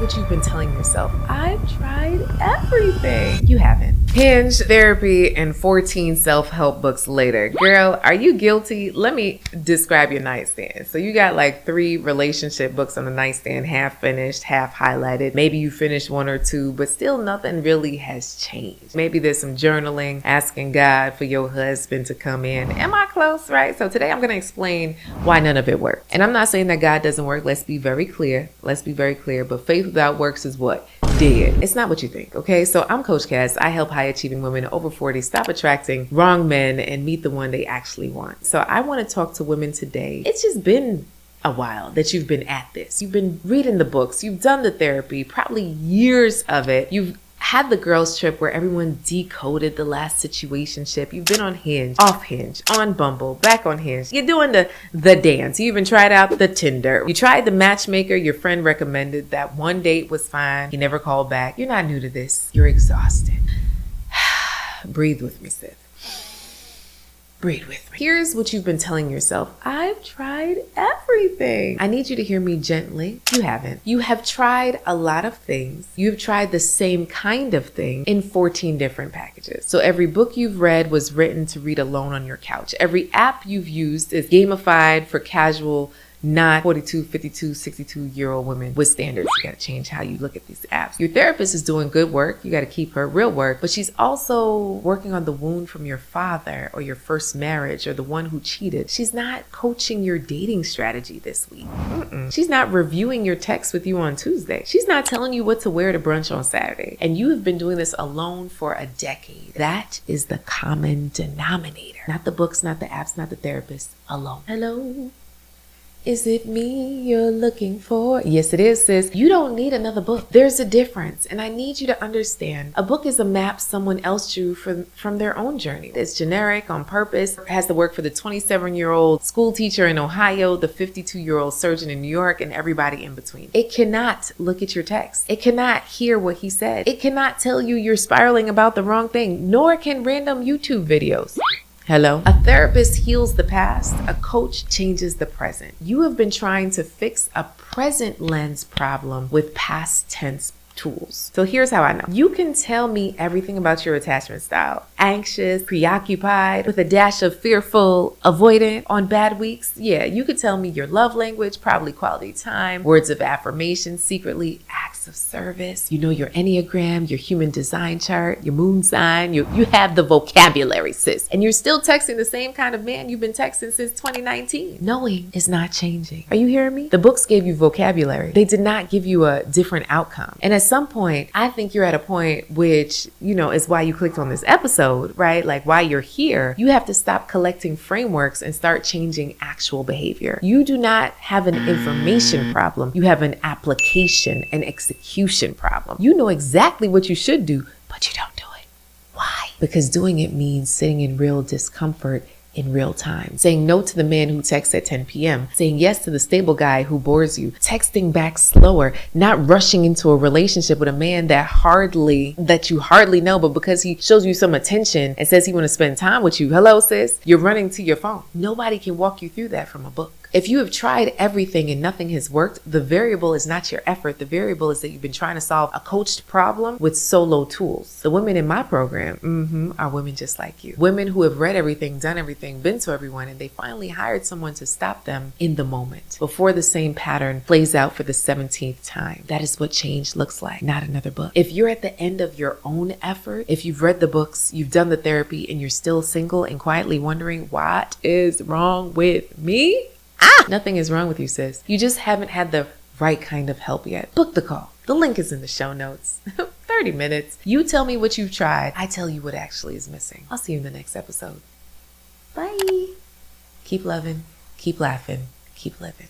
what you've been telling yourself. I've tried everything. You haven't. Hinge, therapy, and 14 self-help books later. Girl, are you guilty? Let me describe your nightstand. So you got like 3 relationship books on the nightstand, half finished, half highlighted. Maybe you finished 1 or 2, but still nothing really has changed. Maybe there's some journaling, asking God for your husband to come in. Am I close, right? So today I'm going to explain why none of it works. And I'm not saying that God doesn't work. Let's be very clear. But faith without works is what? Dead. It's not what you think, okay? So I'm Coach Cass. I help high achieving women over 40 stop attracting wrong men and meet the one they actually want. So I want to talk to women today. It's just been a while that you've been at this. You've been reading the books. You've done the therapy, probably years of it. You've had the girls trip where everyone decoded the last situationship. You've been on Hinge, off Hinge, on Bumble, back on Hinge. You're doing the dance. You even tried out the Tinder. You tried the matchmaker your friend recommended. That one date was fine. He never called back. You're not new to this. You're exhausted. Breathe with me, sis. Breathe with me. Here's what you've been telling yourself. I've tried everything. I need you to hear me gently. You haven't. You have tried a lot of things. You've tried the same kind of thing in 14 different packages. So every book you've read was written to read alone on your couch. Every app you've used is gamified for casual, not 42, 52, 62-year-old women with standards. You got to change how you look at these apps. Your therapist is doing good work. You got to keep her real work, but she's also working on the wound from your father or your first marriage or the one who cheated. She's not coaching your dating strategy this week. She's not reviewing your texts with you on Tuesday. She's not telling you what to wear to brunch on Saturday. And you have been doing this alone for a decade. That is the common denominator. Not the books, not the apps, not the therapist. Alone. Hello? Is it me you're looking for? Yes, it is, sis. You don't need another book. There's a difference. And I need you to understand, a book is a map someone else drew from their own journey. It's generic on purpose. It has to work for the 27-year-old school teacher in Ohio, the 52-year-old surgeon in New York, and everybody in between. It cannot look at your text. It cannot hear what he said. It cannot tell you you're spiraling about the wrong thing, nor can random YouTube videos. Hello? A therapist heals the past. A coach changes the present. You have been trying to fix a present lens problem with past tense tools. So here's how I know. You can tell me everything about your attachment style. Anxious, preoccupied, with a dash of fearful, avoidant on bad weeks. Yeah, you could tell me your love language, probably quality time, words of affirmation, secretly acts of service. You know your Enneagram, your human design chart, your moon sign. You have the vocabulary, sis. And you're still texting the same kind of man you've been texting since 2019. Knowing is not changing. Are you hearing me? The books gave you vocabulary. They did not give you a different outcome. And at some point, I think you're at a point which, is why you clicked on this episode, right? Like why you're here. You have to stop collecting frameworks and start changing actual behavior. You do not have an information problem. You have an application and execution problem. You know exactly what you should do, but you don't do it. Why? Because doing it means sitting in real discomfort in real time, saying no to the man who texts at 10 p.m., saying yes to the stable guy who bores you, texting back slower, not rushing into a relationship with a man that you hardly know, but because he shows you some attention and says he want to spend time with you, hello sis, you're running to your phone. Nobody can walk you through that from a book. If you have tried everything and nothing has worked, the variable is not your effort. The variable is that you've been trying to solve a coached problem with solo tools. The women in my program are women just like you. Women who have read everything, done everything, been to everyone, and they finally hired someone to stop them in the moment before the same pattern plays out for the 17th time. That is what change looks like, not another book. If you're at the end of your own effort, if you've read the books, you've done the therapy, and you're still single and quietly wondering what is wrong with me? Nothing is wrong with you, sis. You just haven't had the right kind of help yet. Book the call. The link is in the show notes. 30 minutes. You tell me what you've tried. I tell you what actually is missing. I'll see you in the next episode. Bye. Keep loving, keep laughing, keep living.